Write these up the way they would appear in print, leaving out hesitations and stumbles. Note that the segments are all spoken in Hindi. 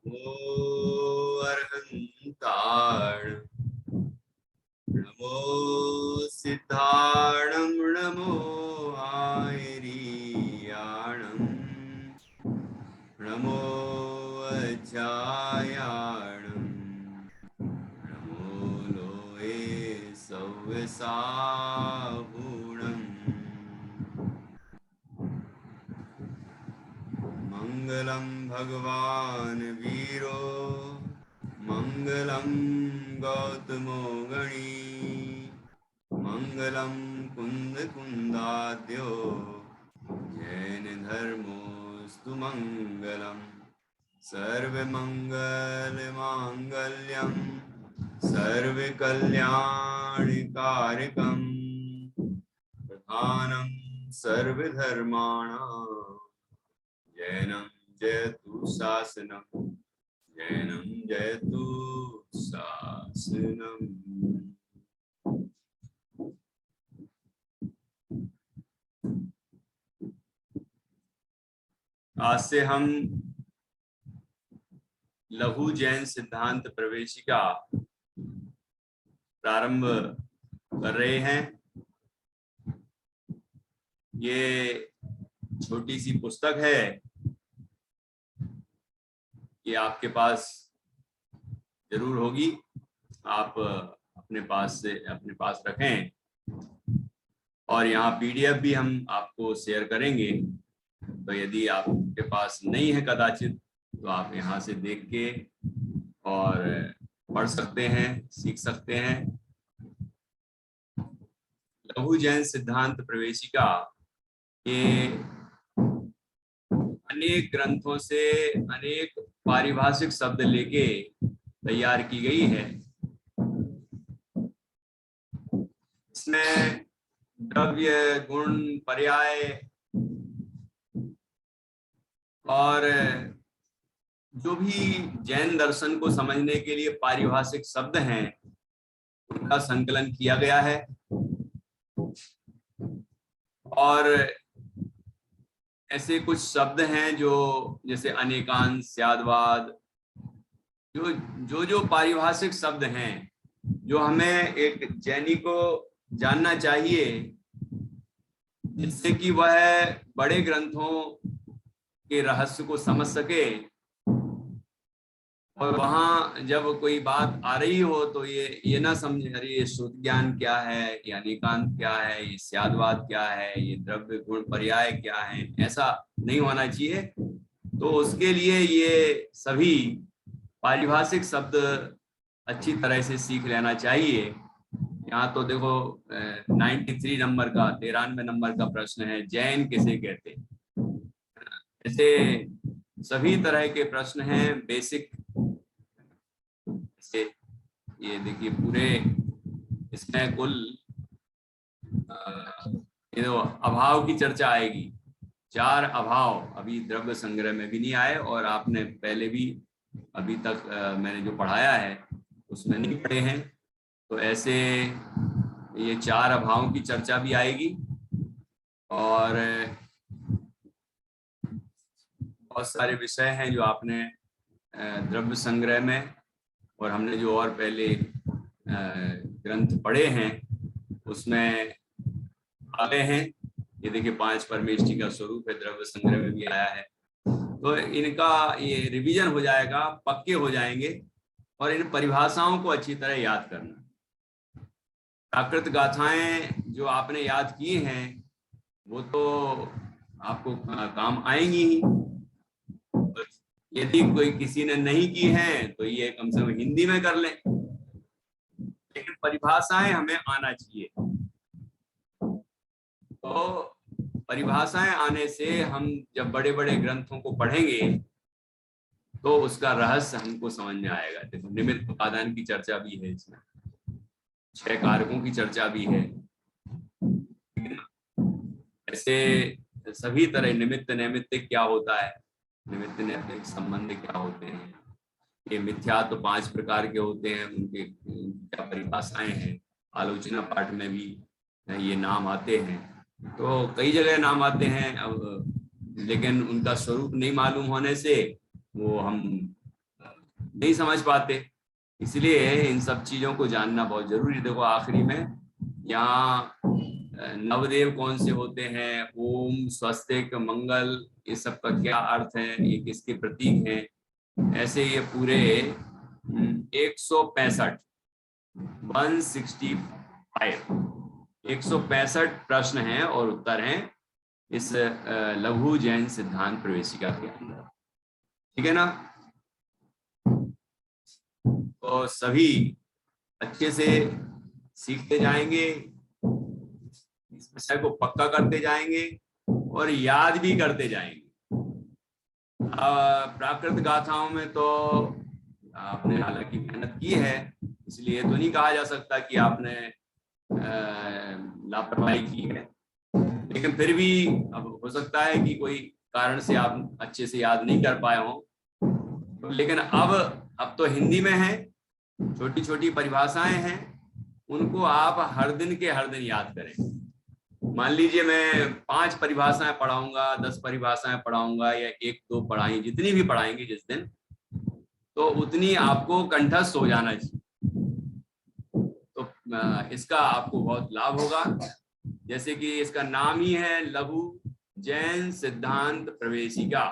नमो अर्हन्ताण, नमो सिद्धाणं, नमो आयरीयाणं, नमो अज्जायाणं, नमो लोये सव्यसाहूणम्। मंगलम भगवान वीरो, मंगलम गौतमो गणी, मंगलम कुंद कुंदाद्यो, जैन धर्मोस्तु मंगलम। सर्वमंगल मांगल्यम, सर्वकल्याणकारकम, प्रधानम सर्वधर्माणां, जैनम जयतु शासनम, जैनम जयतु शासनम। आज से हम लघु जैन सिद्धांत प्रवेशिका प्रारंभ कर रहे हैं। ये छोटी सी पुस्तक है, ये आपके पास जरूर होगी, आप अपने पास रखें। और यहाँ पीडीएफ भी हम आपको शेयर करेंगे, तो यदि आपके पास नहीं है कदाचित, तो आप यहाँ से देख के और पढ़ सकते हैं, सीख सकते हैं। लघु जैन सिद्धांत प्रवेशिका ये अनेक ग्रंथों से अनेक पारिभाषिक शब्द लेके तैयार की गई है। इसमें द्रव्य, गुण, पर्याय और जो भी जैन दर्शन को समझने के लिए पारिभाषिक शब्द हैं, उनका संकलन किया गया है। और ऐसे कुछ शब्द हैं जो जैसे अनेकांश, स्यादवाद, जो पारिभाषिक शब्द हैं, जो हमें एक जैनी को जानना चाहिए, जिससे कि वह बड़े ग्रंथों के रहस्य को समझ सके। और वहां जब कोई बात आ रही हो तो ये ना समझे, अरे ये श्रुत ज्ञान क्या है, ये अनेकांत क्या है, ये स्यादवाद क्या है, ये द्रव्य गुण पर्याय क्या है, ऐसा नहीं होना चाहिए। तो उसके लिए ये सभी पारिभाषिक शब्द अच्छी तरह से सीख लेना चाहिए। यहाँ तो देखो 93 नंबर का 93 नंबर का प्रश्न है, जैन किसे कहते। ऐसे सभी तरह के प्रश्न हैं बेसिक। ये देखिए पूरे इसमें कुल अभाव की चर्चा आएगी। 4 अभाव अभी द्रव्य संग्रह में भी नहीं आए, और आपने पहले भी अभी तक मैंने जो पढ़ाया है उसमें नहीं पढ़े हैं। तो ऐसे ये 4 अभावों की चर्चा भी आएगी। और बहुत सारे विषय हैं जो आपने द्रव्य संग्रह में, और हमने जो और पहले ग्रंथ पढ़े हैं उसमें आ गए हैं। ये देखिए 5 परमेष्टि का स्वरूप है, द्रव्य संग्रह में भी आया है। तो इनका ये रिवीजन हो जाएगा, पक्के हो जाएंगे। और इन परिभाषाओं को अच्छी तरह याद करना। प्राकृत गाथाएं जो आपने याद की हैं वो तो आपको काम आएंगी ही। यदि कोई किसी ने नहीं की है तो ये कम से कम हिंदी में कर लें, लेकिन परिभाषाएं हमें आना चाहिए। तो परिभाषाएं आने से हम जब बड़े बड़े ग्रंथों को पढ़ेंगे तो उसका रहस्य हमको समझ में आएगा। देखो निमित्त उपादान की चर्चा भी है इसमें, 6 कारकों की चर्चा भी है। ऐसे सभी तरह निमित्त नैमित्तिक क्या होता है, निमित्त नैमित्तिक संबंध क्या होते हैं, ये मिथ्या तो 5 प्रकार के होते हैं, उनके क्या परिभाषाएं हैं। आलोचना पाठ में भी ये नाम आते हैं, तो कई जगह नाम आते हैं। अब लेकिन उनका स्वरूप नहीं मालूम होने से वो हम नहीं समझ पाते। इसलिए इन सब चीजों को जानना बहुत जरूरी है। देखो आखिरी में यहाँ नवदेव कौन से होते हैं, ओम, स्वस्तिक, मंगल, ये सब का क्या अर्थ है, ये किसके प्रतीक हैं। ऐसे ये पूरे 165 165 प्रश्न हैं और उत्तर हैं इस लघु जैन सिद्धांत प्रवेशिका के अंदर। ठीक है ना। तो सभी अच्छे से सीखते जाएंगे, इस विषय को पक्का करते जाएंगे और याद भी करते जाएंगे। प्राकृत गाथाओं में तो आपने हालांकि मेहनत की है, इसलिए तो नहीं कहा जा सकता कि आपने लापरवाही की है, लेकिन फिर भी अब हो सकता है कि कोई कारण से आप अच्छे से याद नहीं कर पाए हों। लेकिन अब तो हिंदी में है, छोटी छोटी परिभाषाएं हैं, उनको आप हर दिन के हर दिन याद करें। मान लीजिए मैं 5 परिभाषाएं पढ़ाऊंगा, 10 परिभाषाएं पढ़ाऊंगा या 1-2 पढ़ाई, जितनी भी पढ़ाएंगे जिस दिन, तो उतनी आपको कंठस्थ हो जाना चाहिए। तो इसका आपको बहुत लाभ होगा। जैसे कि इसका नाम ही है लघु जैन सिद्धांत प्रवेशिका।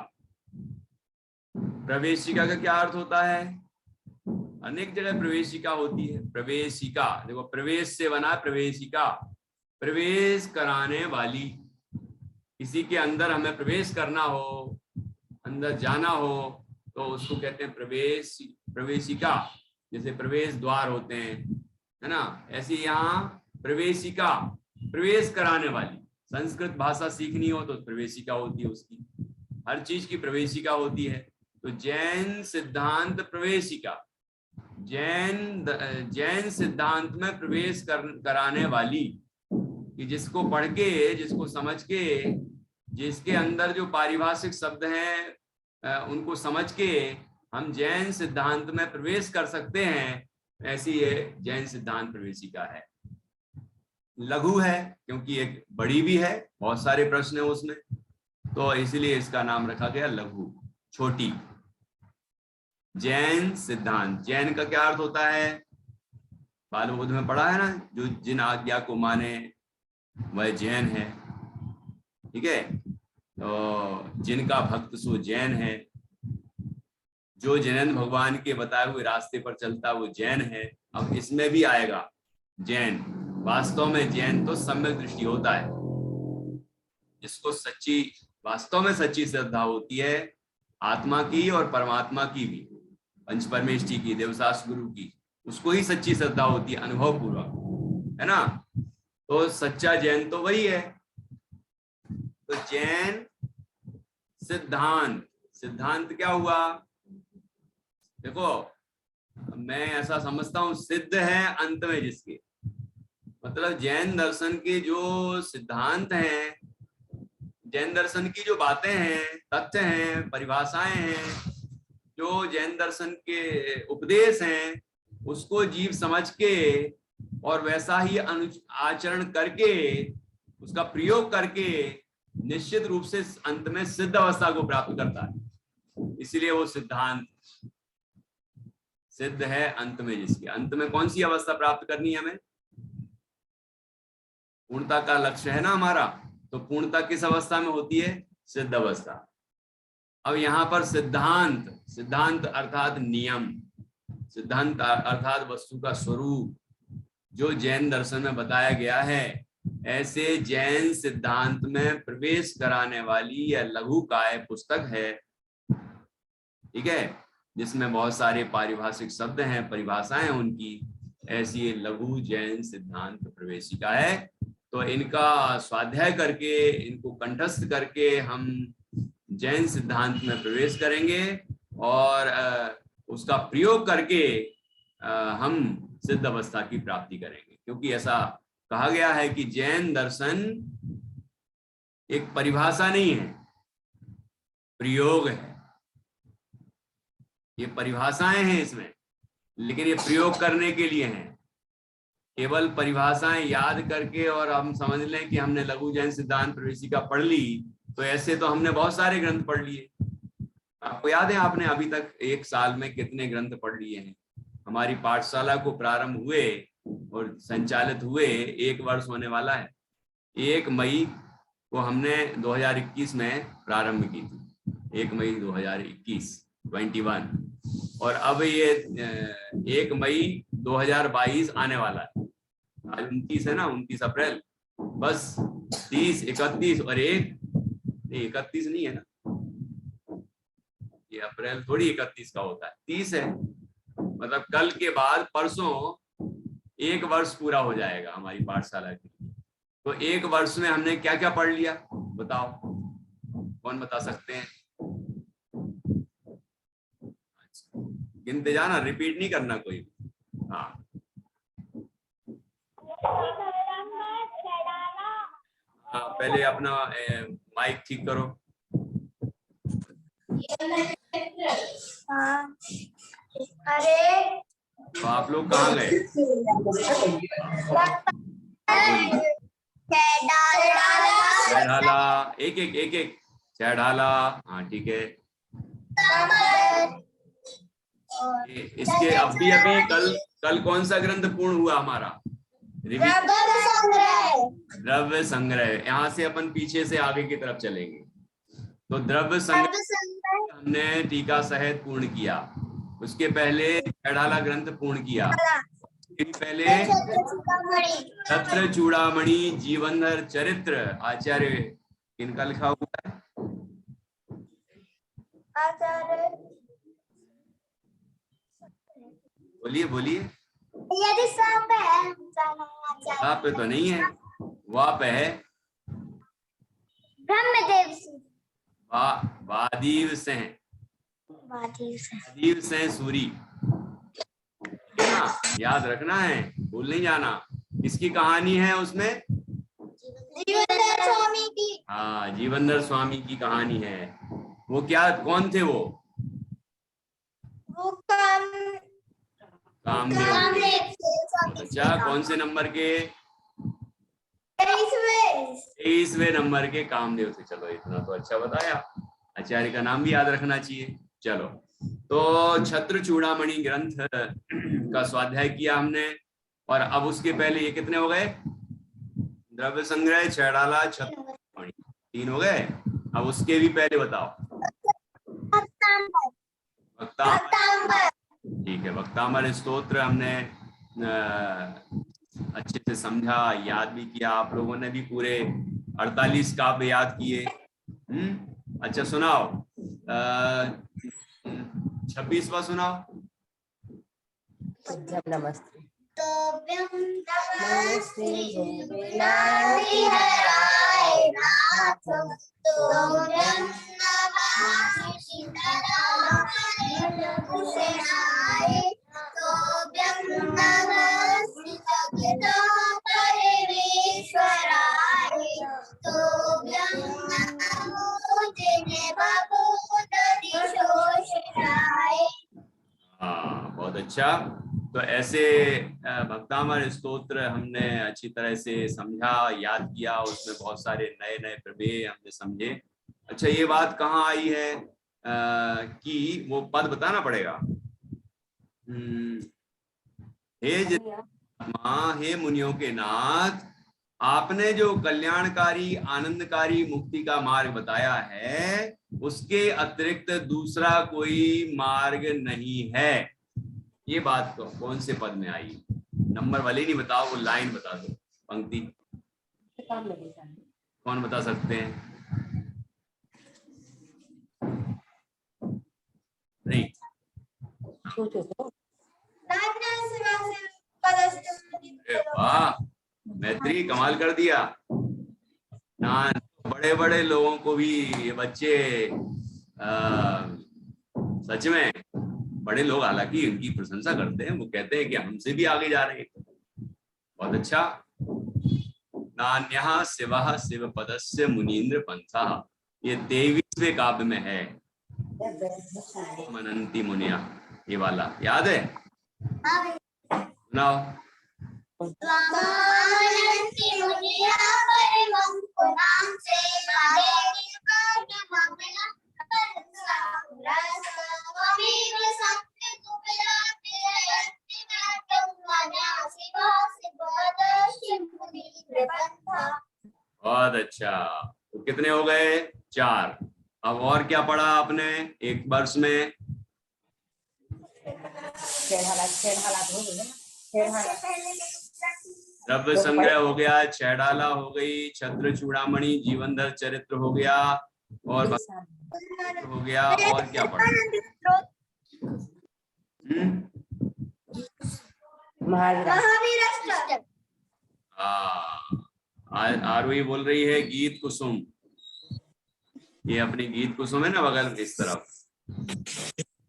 प्रवेशिका का क्या अर्थ होता है? अनेक जगह प्रवेशिका होती है। प्रवेशिका देखो, प्रवेश से बना प्रवेशिका, प्रवेश कराने वाली। किसी के अंदर हमें प्रवेश करना हो, अंदर जाना हो, तो उसको कहते हैं प्रवेशिका। जैसे प्रवेश द्वार होते हैं, है ना, ऐसे यहाँ प्रवेशिका, प्रवेश कराने वाली। संस्कृत भाषा सीखनी हो तो प्रवेशिका होती है उसकी, हर चीज की प्रवेशिका होती है। तो जैन सिद्धांत प्रवेशिका, जैन सिद्धांत में प्रवेश कराने वाली, कि जिसको पढ़ के, जिसको समझ के, जिसके अंदर जो पारिभाषिक शब्द हैं उनको समझ के हम जैन सिद्धांत में प्रवेश कर सकते हैं, ऐसी ये जैन सिद्धांत प्रवेशिका है। लघु है क्योंकि एक बड़ी भी है, बहुत सारे प्रश्न है उसमें, तो इसलिए इसका नाम रखा गया लघु, छोटी। जैन सिद्धांत, जैन का क्या अर्थ होता है? बालबोध में पढ़ा है ना, जो जिन आज्ञा को माने वह जैन है। ठीक है, तो जिनका भक्त सो जैन है, जो जैन भगवान के बताए हुए रास्ते पर चलता वो जैन है। अब इसमें भी आएगा जैन। वास्तव में जैन तो सम्यक दृष्टि होता है, जिसको सच्ची, वास्तव में सच्ची श्रद्धा होती है आत्मा की और परमात्मा की भी, पंच परमेष्ठी की, देवसास गुरु की, उसको ही सच्ची श्रद्धा होती है अनुभव पूर्वक, है ना। तो सच्चा जैन तो वही है। तो जैन सिद्धांत, सिद्धांत क्या हुआ? देखो मैं ऐसा समझता हूं, सिद्ध है अंत में जिसके, मतलब जैन दर्शन के जो सिद्धांत हैं, जैन दर्शन की जो बातें हैं, तथ्य हैं, परिभाषाएं हैं, जो जैन दर्शन के उपदेश हैं, उसको जीव समझ के और वैसा ही आचरण करके, उसका प्रयोग करके निश्चित रूप से अंत में सिद्ध अवस्था को प्राप्त करता है। इसलिए वो सिद्धांत सिद्ध है अंत में जिसके। अंत में कौन सी अवस्था प्राप्त करनी है हमें? पूर्णता का लक्ष्य है ना हमारा, तो पूर्णता किस अवस्था में होती है? सिद्ध अवस्था। अब यहाँ पर सिद्धांत, सिद्धांत अर्थात नियम, सिद्धांत अर्थात वस्तु का स्वरूप, जो जैन दर्शन में बताया गया है, ऐसे जैन सिद्धांत में प्रवेश कराने वाली यह लघु काय पुस्तक है। ठीक है, जिसमें बहुत सारे पारिभाषिक शब्द हैं, परिभाषाएं उनकी, ऐसी ये लघु जैन सिद्धांत प्रवेशिका है। तो इनका स्वाध्याय करके, इनको कंठस्थ करके हम जैन सिद्धांत में प्रवेश करेंगे और उसका प्रयोग करके हम सिद्ध अवस्था की प्राप्ति करेंगे। क्योंकि ऐसा कहा गया है कि जैन दर्शन एक परिभाषा नहीं है, प्रयोग है। ये परिभाषाएं हैं इसमें, लेकिन ये प्रयोग करने के लिए हैं। केवल परिभाषाएं याद करके और हम समझ लें कि हमने लघु जैन सिद्धांत प्रवेशिका पढ़ ली, तो ऐसे तो हमने बहुत सारे ग्रंथ पढ़ लिए, आपको याद है आपने अभी तक एक साल में कितने ग्रंथ पढ़ लिए हैं? हमारी पाठशाला को प्रारंभ हुए और संचालित हुए 1 वर्ष होने वाला है। 1 मई को हमने 2021 में प्रारंभ की थी, 1 मई 2021 21, और अब ये 1 मई 2022 आने वाला है। आज 29 है ना, 29 अप्रैल, बस 30, 31 और 31 नहीं है ना, ये अप्रैल थोड़ी 31 का होता है, 30 है। मतलब कल के बाद परसों 1 वर्ष पूरा हो जाएगा हमारी पाठशाला की। तो 1 वर्ष में हमने क्या क्या पढ़ लिया बताओ, कौन बता सकते हैं? गिनते जाना, रिपीट नहीं करना कोई। हाँ हाँ, पहले अपना माइक ठीक करो। अरे तो आप लोग कहाँ गए? ढाला, एक एक ढाला। हाँ ठीक है। इसके अभी कल कौन सा ग्रंथ पूर्ण हुआ हमारा? द्रव्य संग्रह। यहाँ से अपन पीछे से आगे की तरफ चलेंगे। तो द्रव्य संग्रह हमने टीका सहित पूर्ण किया, उसके पहले ढाला ग्रंथ पूर्ण किया, पहले छत्र चूड़ामणि जीवनधर चरित्र आचार्य किनका लिखा हुआ है? आचार्य, बोलिए बोलिए। यदि सांप है, वहाँ पे तो नहीं है, वहाँ पे है ब्रह्मदेव वादीव से हैं, वादीव से सूरी, याद रखना है, भूल नहीं जाना। किसकी कहानी है उसमें? जीवनधर स्वामी की। हाँ, जीवनधर स्वामी की कहानी है। वो क्या, कौन थे वो? कामदेव। अच्छा, कौन से नंबर के? 23वें नंबर के कामदेव थे। चलो इतना तो अच्छा बताया, आचार्य का नाम भी याद रखना चाहिए। चलो, तो छत्र चूड़ामणि ग्रंथ का स्वाध्याय किया हमने, और अब उसके पहले ये कितने हो गए? द्रव्य संग्रह, छेड़ाला, छत्र चूड़ामणि, 3 हो गए। अब उसके भी पहले बताओ। वक्तांबर। ठीक है, वक्तांबर स्तोत्र हमने अच्छे से समझा, याद भी किया। आप लोगों ने भी पूरे 48 काव्य याद किए। अच्छा सुनाओ, 26वां सुनाओ। नमस्ते। हाँ, बहुत अच्छा। तो ऐसे भक्तामर स्तोत्र हमने अच्छी तरह से समझा, याद किया, उसमें बहुत सारे नए नए प्रमेय हमने समझे। अच्छा, ये बात कहाँ आई है कि वो पद बताना पड़ेगा। हे जितात्मा, हे मुनियों के नाथ, आपने जो कल्याणकारी आनंदकारी मुक्ति का मार्ग बताया है, उसके अतिरिक्त दूसरा कोई मार्ग नहीं है। ये बात तो कौन से पद में आई? नंबर वाले नहीं बताओ, वो लाइन बता दो, पंक्ति। कौन बता सकते हैं? नहीं, वाह मैत्री, कमाल कर दिया ना। बड़े बड़े लोगों को भी ये बच्चे सच में बड़े लोग हालांकि उनकी प्रशंसा करते हैं, वो कहते हैं कि हमसे भी आगे जा रहे हैं। बहुत अच्छा। नान्यः शिवः शिवपदस्य मुनीन्द्र पंथा, ये 23वें काव्य में है। मनंती मुनिया, ये वाला याद है? सुनाओ। बहुत अच्छा। तो कितने हो गए? 4। अब और क्या पढ़ा आपने एक वर्ष में? द्रव्य संग्रह हो गया, छैडाला हो गई, छत्र चूड़ामणि, जीवनधर चरित्र हो गया, और हो गया, और क्या पढ़ा? महावीर अष्टक। आरोही बोल रही है गीत कुसुम। ये अपनी गीत कुसुम है ना बगल में इस तरफ।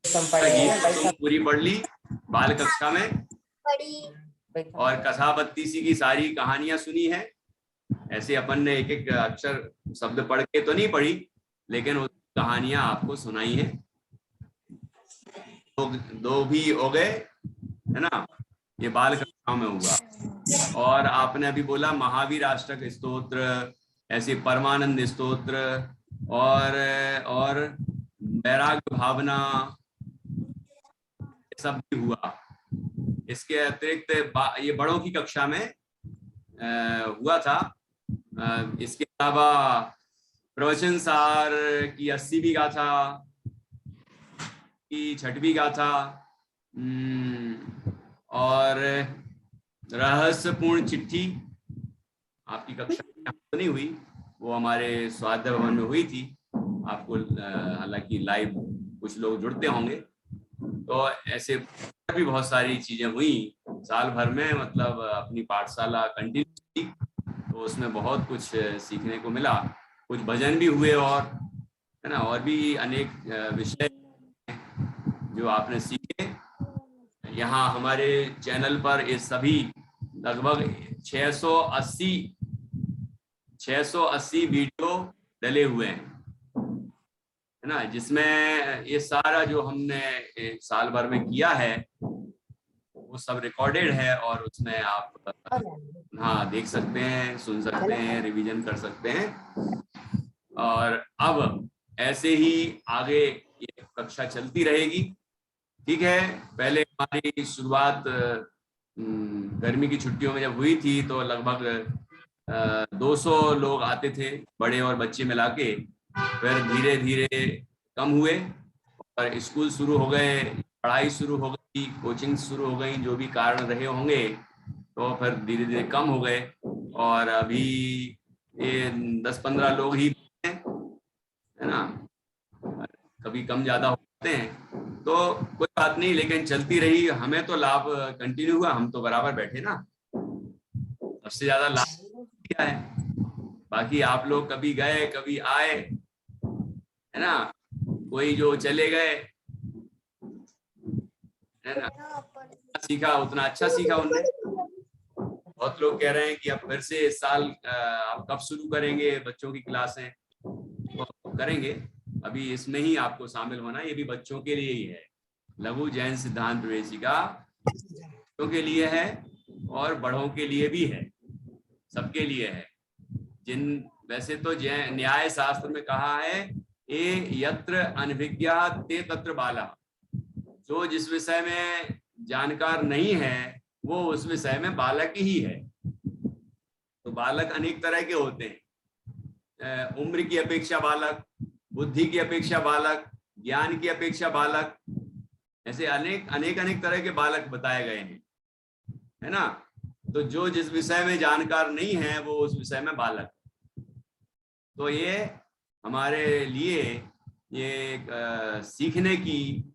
गीत कुसुम पूरी पढ़ ली बाल कक्षा में, और कथा बत्तीसी की सारी कहानियां सुनी है। ऐसे अपन ने एक एक अक्षर शब्द पढ़ के तो नहीं पढ़ी, लेकिन उस कहानियां आपको सुनाई है। तो 2 भी हो गए, है ना? ये बाल कक्षा में हुआ। और आपने अभी बोला महावीर अष्टक स्तोत्र, ऐसे परमानंद स्तोत्र, और वैराग्य भावना, सब भी हुआ। इसके अतिरिक्त ये बड़ों की कक्षा में हुआ था। इसके अलावा प्रवचन सार की 80वीं गाथा की 6वीं गाथा, और रहस्यपूर्ण चिट्ठी आपकी कक्षा में तो नहीं हुई, वो हमारे स्वाध्याय भवन में हुई थी। आपको हालांकि लाइव कुछ लोग जुड़ते होंगे, तो ऐसे भी बहुत सारी चीजें हुई साल भर में। मतलब अपनी पाठशाला कंटिन्यू की, तो उसमें बहुत कुछ सीखने को मिला। कुछ भजन भी हुए, और है ना, और भी अनेक विषय जो आपने सीखे। यहाँ हमारे चैनल पर ये सभी लगभग 680 वीडियो डले हुए हैं, है ना, जिसमें ये सारा जो हमने साल भर में किया है वो सब रिकॉर्डेड है, और उसमें आप देख सकते हैं, सुन सकते हैं, रिवीजन कर सकते हैं। और अब ऐसे ही आगे ये कक्षा चलती रहेगी। ठीक है, पहले हमारी शुरुआत गर्मी की छुट्टियों में जब हुई थी, तो लगभग 200 लोग आते थे, बड़े और बच्चे मिला के। फिर धीरे धीरे कम हुए, और स्कूल शुरू हो गए, पढ़ाई शुरू हो गई, कोचिंग शुरू हो गई, जो भी कारण रहे होंगे, तो फिर धीरे धीरे कम हो गए। और अभी ये 10-15 लोग ही हैं, है ना, कभी कम ज्यादा होते हैं, तो कोई बात नहीं, लेकिन चलती रही। हमें तो लाभ कंटिन्यू हुआ, हम तो बराबर बैठे ना, सबसे ज्यादा लाभ क्या है। बाकी आप लोग कभी गए कभी आए, है ना, कोई जो चले गए, है ना, सीखा उतना अच्छा सीखा उनने। बहुत लोग कह रहे हैं कि अब फिर से इस साल आप कब शुरू करेंगे बच्चों की क्लासें? तो करेंगे, अभी इसमें ही आपको शामिल होना। ये भी बच्चों के लिए ही है, लघु जैन सिद्धांत प्रवेशिका बच्चों के लिए है और बड़ों के लिए भी है, सबके लिए है। वैसे तो न्याय शास्त्र में कहा है, ए यत्र अनभिज्ञा ते तत्र बाला। जो जिस विषय में जानकार नहीं है वो उस विषय में बालक ही है। तो बालक अनेक तरह के होते हैं, उम्र की अपेक्षा बालक, बुद्धि की अपेक्षा बालक, ज्ञान की अपेक्षा बालक, ऐसे अनेक तरह के बालक बताए गए हैं, है ना। तो जो जिस विषय में जानकार नहीं है वो उस विषय में बालक। तो ये हमारे लिए ये एक सीखने की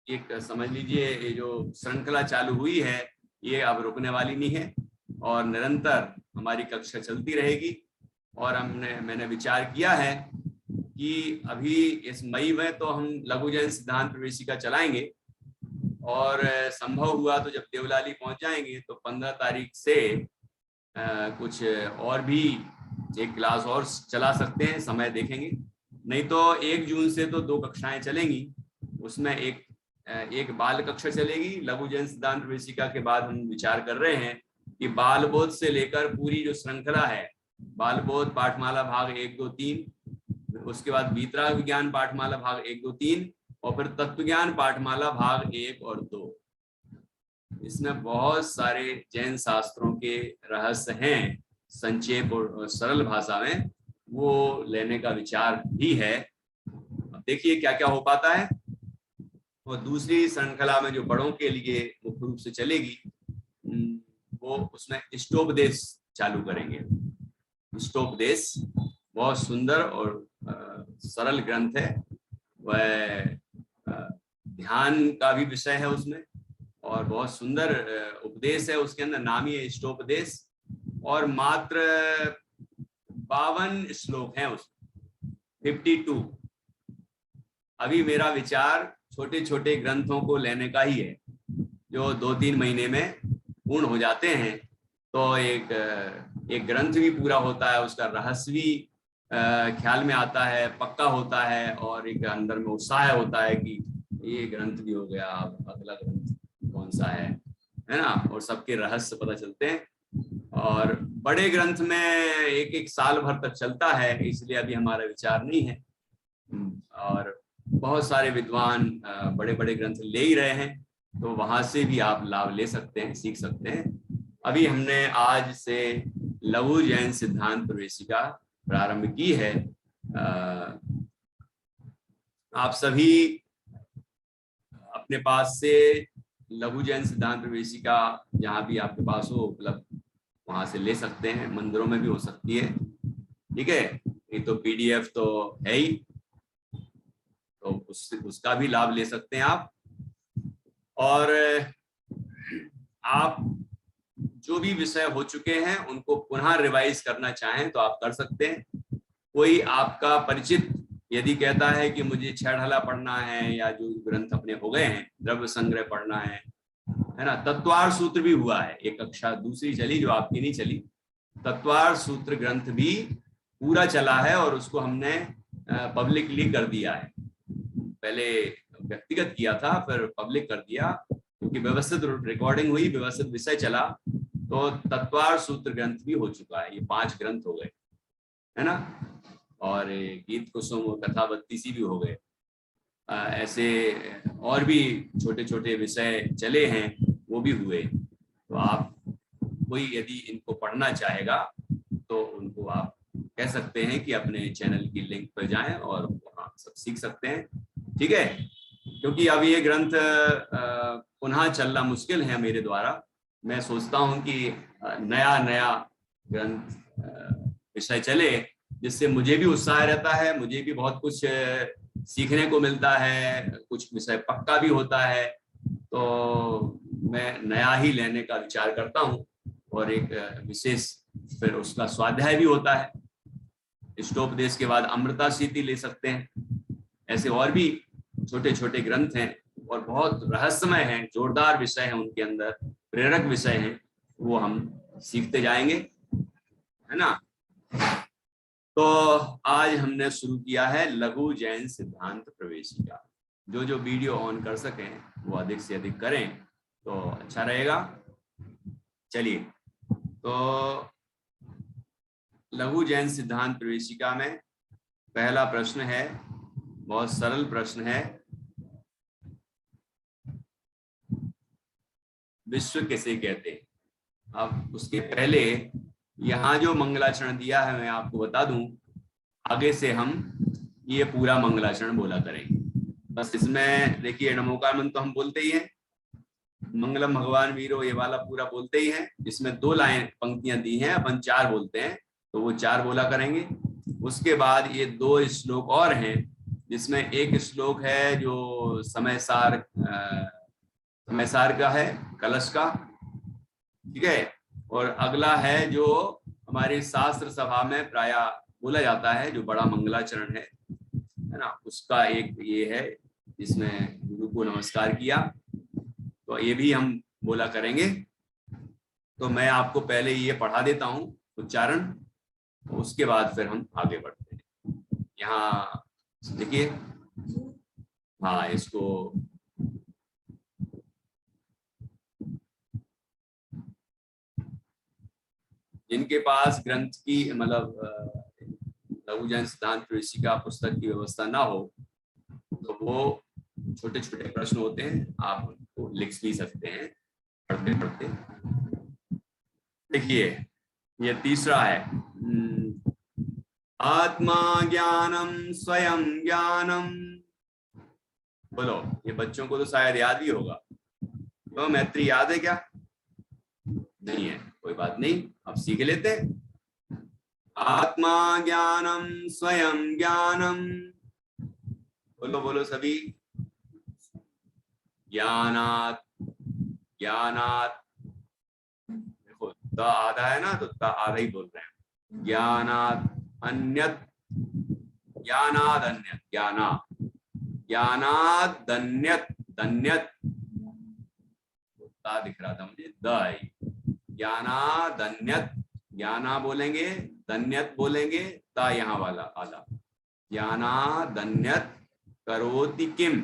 एक समझ लीजिए, ये जो श्रृंखला चालू हुई है ये अब रुकने वाली नहीं है, और निरंतर हमारी कक्षा चलती रहेगी। और मैंने विचार किया है कि अभी इस मई में तो हम लघु जैन सिद्धांत प्रवेशिका चलाएंगे, और संभव हुआ तो जब देवलाली पहुंच जाएंगे तो 15 तारीख से कुछ और भी एक क्लास और चला सकते हैं, समय देखेंगे। नहीं तो 1 जून से तो 2 कक्षाएं चलेंगी, उसमें एक बाल कक्षा चलेगी। लघु जैन सिद्धांत प्रवेशिका के बाद हम विचार कर रहे हैं कि बाल बोध से लेकर पूरी जो श्रृंखला है, बाल बोध पाठमाला भाग 1, 2, 3, उसके बाद वीतराग विज्ञान पाठमाला भाग 1, 2, 3, और फिर तत्व ज्ञान पाठमाला भाग 1 और 2। इसमें बहुत सारे जैन शास्त्रों के रहस्य हैं संक्षेप और सरल भाषा में वो लेने का विचार भी है। अब देखिए क्या क्या हो पाता है। और दूसरी श्रृंखला में जो बड़ों के लिए मुख्य रूप से चलेगी, वो उसमें इष्टोपदेश चालू करेंगे। इष्टोपदेश बहुत सुंदर और सरल ग्रंथ है। वह ध्यान का भी विषय है उसमें, और बहुत सुंदर उपदेश है उसके अंदर। नाम ही है इष्टोपदेश, और मात्र 52 श्लोक हैं उसमें, 52। अभी मेरा विचार छोटे छोटे ग्रंथों को लेने का ही है, जो 2-3 महीने में पूर्ण हो जाते हैं। तो एक ग्रंथ भी पूरा होता है, उसका रहस्य भी ख्याल में आता है, पक्का होता है, और एक अंदर में उत्साह होता है कि ये ग्रंथ भी हो गया, अगला ग्रंथ कौन सा है ना। और सबके रहस्य पता चलते हैं। और बड़े ग्रंथ में एक साल भर तक चलता है, इसलिए अभी हमारा विचार नहीं है। और बहुत सारे विद्वान बड़े बड़े ग्रंथ ले ही रहे हैं, तो वहां से भी आप लाभ ले सकते हैं, सीख सकते हैं। अभी हमने आज से लघु जैन सिद्धांत प्रवेशिका प्रारंभ की है। आप सभी अपने पास से लघु जैन सिद्धांत प्रवेशिका जहाँ भी आपके पास हो उपलब्ध, वहां से ले सकते हैं। मंदिरों में भी हो सकती है, ठीक है। ये तो पीडीएफ तो है ही, तो उसका भी लाभ ले सकते हैं आप। और आप जो भी विषय हो चुके हैं उनको पुनः रिवाइज करना चाहें तो आप कर सकते हैं। कोई आपका परिचित यदि कहता है कि मुझे 6 ढाला पढ़ना है, या जो ग्रंथ अपने हो गए हैं, द्रव्य संग्रह पढ़ना है ना। तत्वार सूत्र भी हुआ है, एक कक्षा दूसरी चली जो आपकी नहीं चली। तत्वार सूत्र ग्रंथ भी पूरा चला है, और उसको हमने पब्लिकली कर दिया है। पहले व्यक्तिगत किया था, फिर पब्लिक कर दिया, क्योंकि व्यवस्थित रिकॉर्डिंग हुई, व्यवस्थित विषय चला, तो तत्वार सूत्र ग्रंथ भी हो चुका है। ये 5 ग्रंथ हो गए, है ना। और गीत कुसुम और कथा 32 भी हो गए। ऐसे और भी छोटे छोटे विषय चले हैं, वो भी हुए। तो आप कोई यदि इनको पढ़ना चाहेगा तो उनको आप कह सकते हैं कि अपने चैनल की लिंक पर जाएं और वहाँ सब सीख सकते हैं, ठीक है। क्योंकि अब ये ग्रंथ पुनः चलना मुश्किल है मेरे द्वारा। मैं सोचता हूँ कि नया नया ग्रंथ विषय चले, जिससे मुझे भी उत्साह रहता है, मुझे भी बहुत कुछ सीखने को मिलता है, कुछ विषय पक्का भी होता है। तो मैं नया ही लेने का विचार करता हूँ, और एक विशेष फिर उसका स्वाध्याय भी होता है। इष्टोपदेश के बाद अमृता सीति ले सकते हैं। ऐसे और भी छोटे छोटे ग्रंथ हैं, और बहुत रहस्यमय हैं, जोरदार विषय हैं उनके अंदर, प्रेरक विषय हैं, वो हम सीखते जाएंगे, है ना। तो आज हमने शुरू किया है लघु जैन सिद्धांत प्रवेशिका। जो वीडियो ऑन कर सकें वो अधिक से अधिक करें तो अच्छा रहेगा। चलिए, तो लघु जैन सिद्धांत प्रवेशिका में पहला प्रश्न है, बहुत सरल प्रश्न है। विश्व किसे कहते हैं? अब उसके पहले यहाँ जो मंगलाचरण दिया है मैं आपको बता दूं, आगे से हम ये पूरा मंगलाचरण बोला करेंगे। बस इसमें देखिए, नमोकार मंत्र तो हम बोलते ही हैं, मंगलम भगवान वीरो ये वाला पूरा बोलते ही हैं। इसमें 2 लाइन पंक्तियां दी हैं, अपन 4 बोलते हैं, तो वो 4 बोला करेंगे। उसके बाद ये 2 श्लोक और हैं, जिसमें एक श्लोक है जो समयसार का है, कलश का, ठीक है। और अगला है जो हमारी शास्त्र सभा में प्राय बोला जाता है, जो बड़ा मंगलाचरण है ना, उसका एक ये है जिसमें गुरु को नमस्कार किया, तो ये भी हम बोला करेंगे। तो मैं आपको पहले ये पढ़ा देता हूँ उच्चारण, तो उसके बाद फिर हम आगे बढ़ते हैं। यहाँ देखिए, हाँ, इसको जिनके पास ग्रंथ की मतलब लघु जैन सिद्धांत प्रवेशिका पुस्तक की व्यवस्था ना हो, तो वो छोटे छोटे प्रश्न होते हैं, आप उनको लिख भी सकते हैं पढ़ते पढ़ते। देखिए, ये तीसरा है। आत्मा ज्ञानम स्वयं ज्ञानम। बोलो, ये बच्चों को तो शायद याद ही होगा। तो मैत्री याद है क्या? नहीं है, कोई बात नहीं, अब सीख लेते हैं। आत्मा ज्ञानम स्वयं ज्ञानम। बोलो बोलो सभी। ज्ञानात, ज्ञानात, देखो द आधा है ना, तो द आधा ही बोल रहे हैं। ज्ञानात अन्यत, ज्ञानाद अन्यत, ज्ञाना, ज्ञानाद दन्यत, दन्यत ता दिख रहा था मुझे, द आई। ज्ञानादन्यत, ज्ञाना बोलेंगे, दन्यत बोलेंगे, ता यहाँ वाला आधा। ज्ञानादन्यत करोति किम,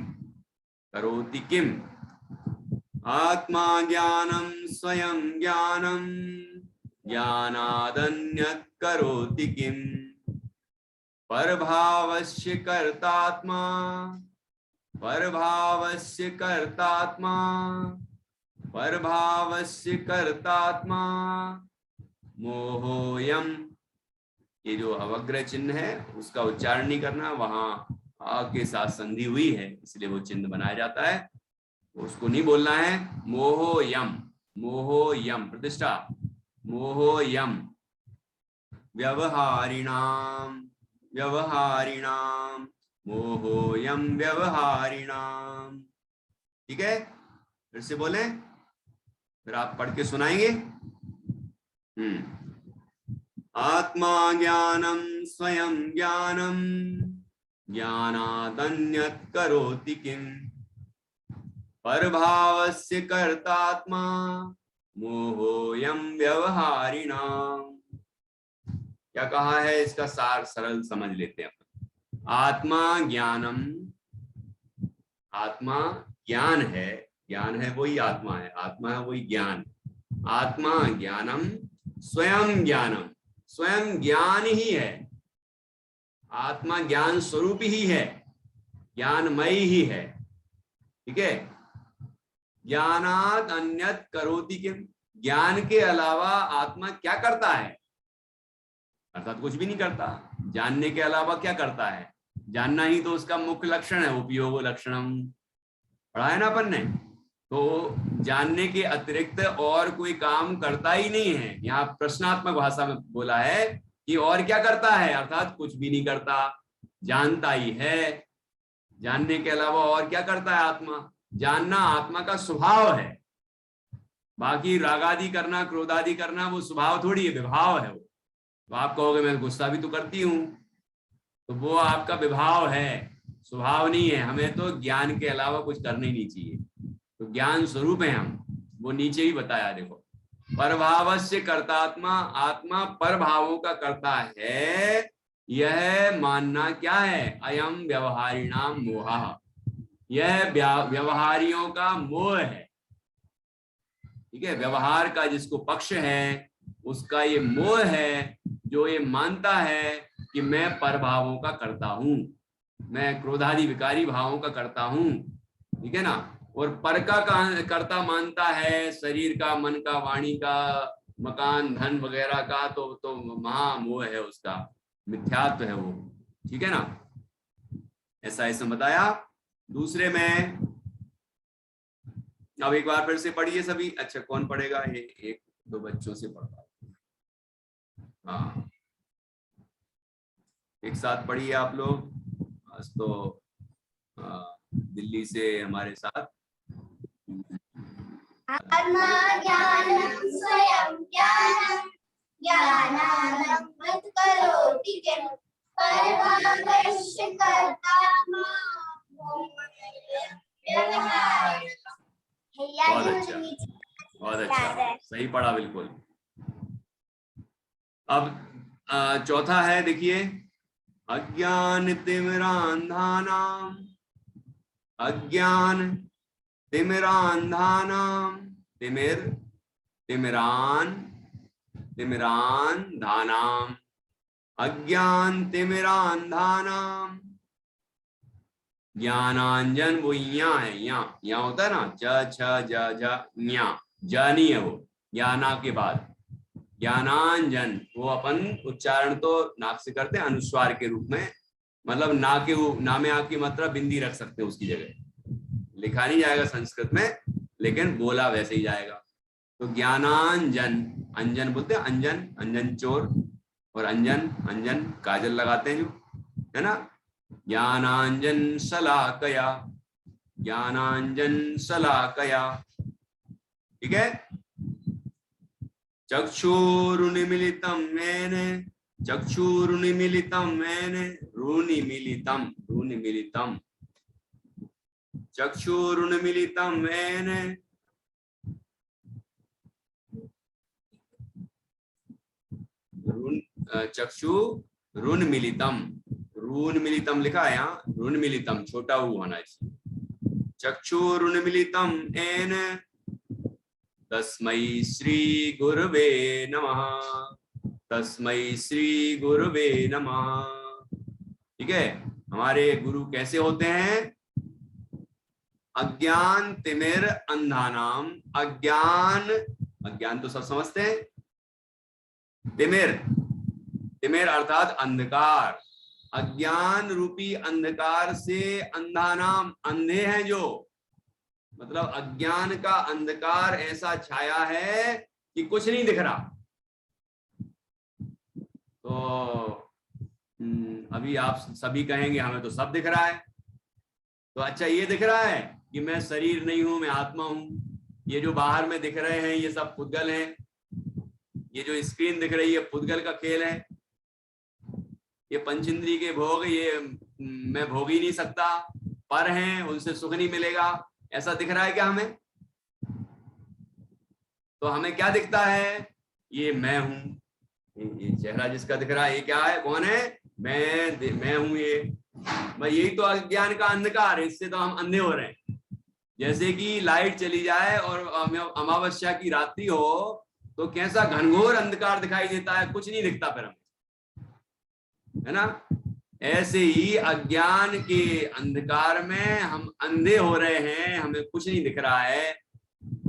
करोति किम। आत्मा ज्ञानम स्वयं ज्ञानम, ज्ञानादन्यत करोति किम। परभावस्य कर्तात्मा, परभावस्य कर्तात्मा, परभावस्य कर्तात्मा मोहोयम। ये जो अवग्रह चिन्ह है उसका उच्चारण नहीं करना, वहां आ के साथ संधि हुई है इसलिए वो चिन्ह बनाया जाता है, उसको नहीं बोलना है। मोहोयम, मोहोयम प्रतिष्ठा, मोहोयम व्यवहारिणाम, व्यवहारिणाम, मोहोयम व्यवहारिणाम। ठीक है, फिर से बोले, फिर आप पढ़ के सुनाएंगे। आत्मा ज्ञानम स्वयं ज्ञानम, ज्ञानादन्यत करोति किम। परभावस्य कर्तात्मा मोहोयम व्यवहारिणाम। क्या कहा है, इसका सार सरल समझ लेते हैं। आत्मा ज्ञानम, आत्मा ज्ञान है, ज्ञान है वही आत्मा है, आत्मा है वही ज्ञान। आत्मा ज्ञानम स्वयं ज्ञानम, स्वयं ज्ञान ही है, आत्मा ज्ञान स्वरूप ही है, ज्ञानमय ही है। ठीक है। ज्ञानाद अन्यत करोति किम, ज्ञान के अलावा आत्मा क्या करता है, अर्थात कुछ भी नहीं करता। जानने के अलावा क्या करता है, जानना ही तो उसका मुख्य लक्षण है, उपयोग लक्षणम पढ़ा है ना अपन ने। तो जानने के अतिरिक्त और कोई काम करता ही नहीं है। यहाँ प्रश्नात्मक भाषा में बोला है कि और क्या करता है, अर्थात कुछ भी नहीं करता, जानता ही है। जानने के अलावा और क्या करता है आत्मा, जानना आत्मा का स्वभाव है। बाकी रागादि करना, क्रोधादि करना वो स्वभाव थोड़ी है, विभाव है वो। तो आप कहोगे मैं गुस्सा भी तो करती हूँ, तो वो आपका विभाव है, स्वभाव नहीं है। हमें तो ज्ञान के अलावा कुछ करना ही नहीं चाहिए, तो ज्ञान स्वरूप है हम, वो नीचे ही बताया देखो। परभावस्य कर्तात्मा, आत्मा परभावों का करता है, यह मानना क्या है, अयम व्यवहारिणाम मोहा, यह व्यवहारियों का मोह है। ठीक है, व्यवहार का जिसको पक्ष है उसका ये मोह है, जो ये मानता है कि मैं परभावों का करता हूं, मैं क्रोधादि विकारी भावों का करता हूं। ठीक है ना। और पर का कर्ता मानता है शरीर का, मन का, वाणी का, मकान, धन वगैरह का, तो महामोह है उसका, मिथ्यात्व है वो। ठीक है ना, ऐसा इसमें बताया। दूसरे में अब एक बार फिर से पढ़िए सभी। अच्छा कौन पढ़ेगा, ये एक दो बच्चों से पढ़ा। हाँ एक साथ पढ़िए आप लोग। आज तो दिल्ली से हमारे साथ। आत्मा ज्ञानम स्वयं ज्ञानम, ज्ञानादन्यत करोति किम। परभावस्य कर्तात्मा मोहोयम व्यवहारिणाम। बहुत अच्छा, बहुत अच्छा, सही पढ़ा बिल्कुल। अब चौथा है, देखिए, अज्ञान तिमिरांधानाम, अज्ञान तिमिरांधानाम, तिमिर, तिमिरान, तिमिरान धानाम, अज्ञान तिमिरांधानाम। ज्ञानांजन वो यहाँ है, यहाँ होता है ना, ज छ ज झ, न्या ज नहीं है वो, ज्ञाना के बाद ज्ञानांजन, वो अपन उच्चारण तो नाक से करते हैं अनुस्वार के रूप में, मतलब ना में आ की मात्रा बिंदी रख सकते हैं उसकी जगह, लिखा नहीं जाएगा संस्कृत में लेकिन बोला वैसे ही जाएगा। तो ज्ञानांजन, अंजन बोलते हैं अंजन, अंजन चोर, और अंजन अंजन काजल लगाते हैं जो, है ना। ज्ञानांजन शलाकया, ज्ञानांजन शलाकया, ठीक है। चक्षुरुन्मीलितं येन, चक्षुरुन्मीलितं येन, रुनिमीलितं, रुनिमीलितं, चक्षुरुन्मीलितं येन, चक्षु रुन मिलितम, रून मिलितम लिखा है यहाँ, रुन मिलितम छोटा ऊ होना चाहिए। चक्षु रुन मिलितम एन, तस्मै श्री गुरुवे नमः, तस्मै श्री गुरुवे नमः। ठीक है, हमारे गुरु कैसे होते हैं? अज्ञान तिमिर अंधानाम, अज्ञान, अज्ञान तो सब समझते हैं, तिमिर, तिमिर अर्थात अंधकार, अज्ञान रूपी अंधकार से अंधानाम, अंधे हैं जो, मतलब अज्ञान का अंधकार ऐसा छाया है कि कुछ नहीं दिख रहा। तो अभी आप सभी कहेंगे हमें तो सब दिख रहा है, तो अच्छा ये दिख रहा है कि मैं शरीर नहीं हूं, मैं आत्मा हूं। ये जो बाहर में दिख रहे हैं ये सब पुद्गल हैं, ये जो स्क्रीन दिख रही है पुद्गल का खेल है, ये पंचेंद्रिय के भोग ये मैं भोग ही नहीं सकता, पर हैं उनसे सुख नहीं मिलेगा, ऐसा दिख रहा है क्या हमें? तो हमें क्या दिखता है? ये मैं हूं, ये चेहरा जिसका दिख रहा है ये क्या है, कौन है? मैं हूं ये। भाई यही तो अज्ञान का अंधकार है, इससे तो हम अंधे हो रहे हैं। जैसे कि लाइट चली जाए और अमावस्या की रात्रि हो तो कैसा घनघोर अंधकार दिखाई देता है, कुछ नहीं दिखता फिर हमें, है ना। ऐसे ही अज्ञान के अंधकार में हम अंधे हो रहे हैं, हमें कुछ नहीं दिख रहा है,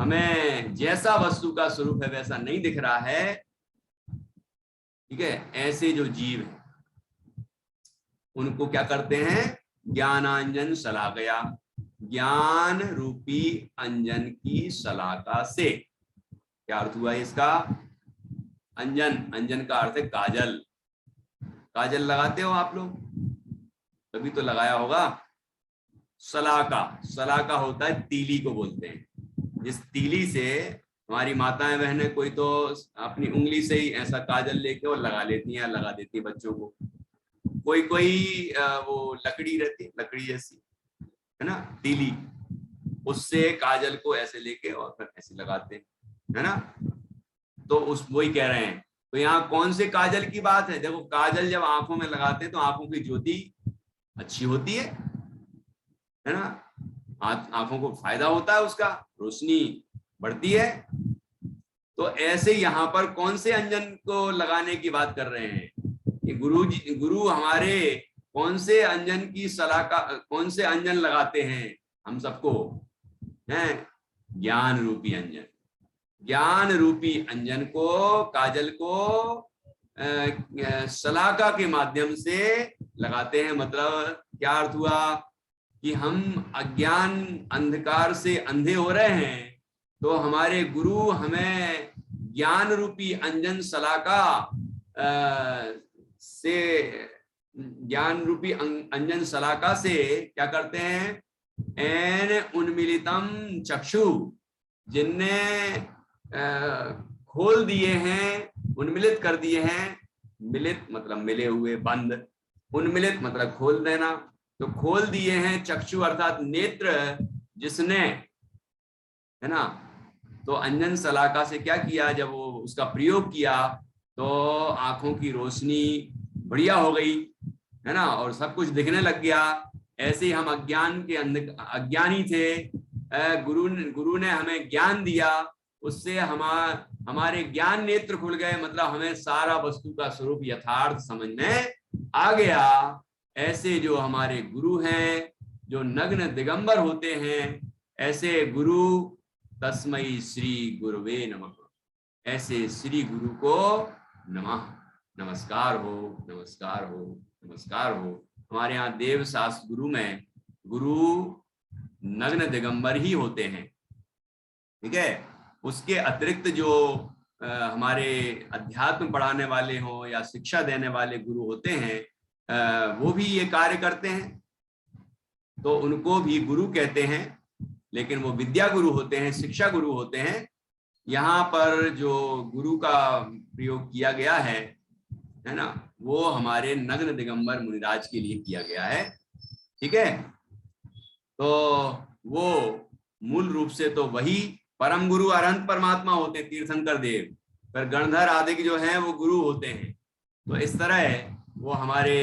हमें जैसा वस्तु का स्वरूप है वैसा नहीं दिख रहा है। ठीक है, ऐसे जो जीव हैं उनको क्या करते हैं? ज्ञानांजन शलाकया, ज्ञान रूपी अंजन की शलाका से। क्या अर्थ हुआ इसका? अंजन, अंजन का अर्थ है काजल। काजल लगाते हो आप लोग? तभी तो लगाया होगा। शलाका, शलाका होता है तीली को बोलते हैं, जिस तीली से हमारी माताएं बहनें कोई तो अपनी उंगली से ही ऐसा काजल लेके और लगा लेती हैं, लगा देती है बच्चों को। कोई कोई वो लकड़ी रहती है, लकड़ी जैसी, है ना, तीली, उससे काजल को ऐसे लेके और फिर ऐसे लगाते हैं, है ना। तो उस वही कह रहे हैं। तो यहाँ कौन से काजल की बात है? देखो काजल जब आंखों में लगाते हैं तो आंखों की ज्योति अच्छी होती है ना, आंखों को फायदा होता है, उसका रोशनी बढ़ती है। तो ऐसे यहाँ पर कौन से अंजन को लगाने की बात कर रहे हैं? कि गुरु हमारे कौन से अंजन की सलाह का, कौन से अंजन लगाते हैं हम सबको? हैं ज्ञान रूपी अंजन, ज्ञान रूपी अंजन को, काजल को शलाका के माध्यम से लगाते हैं। मतलब क्या अर्थ हुआ? कि हम अज्ञान अंधकार से अंधे हो रहे हैं तो हमारे गुरु हमें ज्ञान रूपी अंजन शलाका से, ज्ञान रूपी अंजन शलाका से क्या करते हैं? एन उन्मिलितम चक्षु, जिनने खोल दिए हैं, उन्मिलित कर दिए हैं। मिलित मतलब मिले हुए, बंद, उन्मिलित मतलब खोल देना। तो खोल दिए हैं चक्षु अर्थात नेत्र जिसने, है ना। तो अंजन शलाका से क्या किया? जब वो उसका प्रयोग किया तो आंखों की रोशनी बढ़िया हो गई, है ना, और सब कुछ दिखने लग गया। ऐसे ही हम अज्ञान के अज्ञानी थे, गुरु ने हमें ज्ञान दिया, उससे हमारे ज्ञान नेत्र खुल गए, मतलब हमें सारा वस्तु का स्वरूप यथार्थ समझ में आ गया। ऐसे जो हमारे गुरु हैं, जो नग्न दिगंबर होते हैं, ऐसे गुरु तस्मै श्री गुरुवे नमः, ऐसे श्री गुरु को नमः। नमस्कार हो, नमस्कार हो, नमस्कार हो। हमारे यहाँ देव शास्त्र गुरु में गुरु नग्न दिगंबर ही होते हैं, ठीक है। उसके अतिरिक्त जो हमारे अध्यात्म पढ़ाने वाले हों या शिक्षा देने वाले गुरु होते हैं, वो भी ये कार्य करते हैं, तो उनको भी गुरु कहते हैं, लेकिन वो विद्या गुरु होते हैं, शिक्षा गुरु होते हैं। यहाँ पर जो गुरु का प्रयोग किया गया है ना, वो हमारे नग्न दिगंबर मुनिराज के लिए किया गया है, ठीक है। तो वो मूल रूप से तो वही परम गुरु अरहंत परमात्मा होते हैं, तीर्थंकर देव, पर गणधर आदि जो हैं वो गुरु होते हैं। तो इस तरह वो हमारे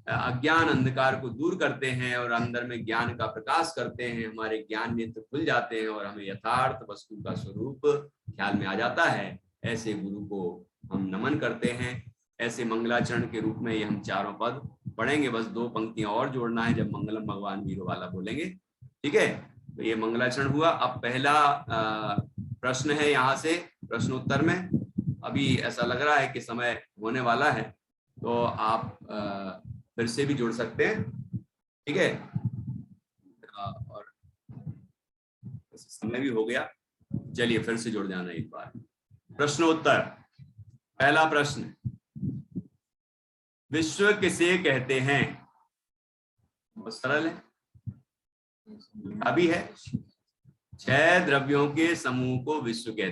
अज्ञान अंधकार को दूर करते हैं और अंदर में ज्ञान का प्रकाश करते हैं, हमारे ज्ञान नेत्र खुल जाते हैं और हमें यथार्थ वस्तु का स्वरूप ख्याल में आ जाता है। ऐसे गुरु को हम नमन करते हैं। ऐसे मंगलाचरण के रूप में ये हम चारों पद पढ़ेंगे। बस 2 पंक्तियां और जोड़ना है जब मंगलम भगवान वीरो वाला बोलेंगे, ठीक है। तो ये मंगलाचरण हुआ। अब पहला प्रश्न है यहाँ से प्रश्नोत्तर में। अभी ऐसा लग रहा है कि समय होने वाला है, तो आप फिर से भी जोड़ सकते हैं, ठीक है। और समय भी हो गया, चलिए फिर से जोड़ जाना एक बार। प्रश्नोत्तर। पहला प्रश्न, विश्व किसे कहते हैं? बहुत सरल है, अभी है 6 द्रव्यों के समूह को विश्व कहते हैं।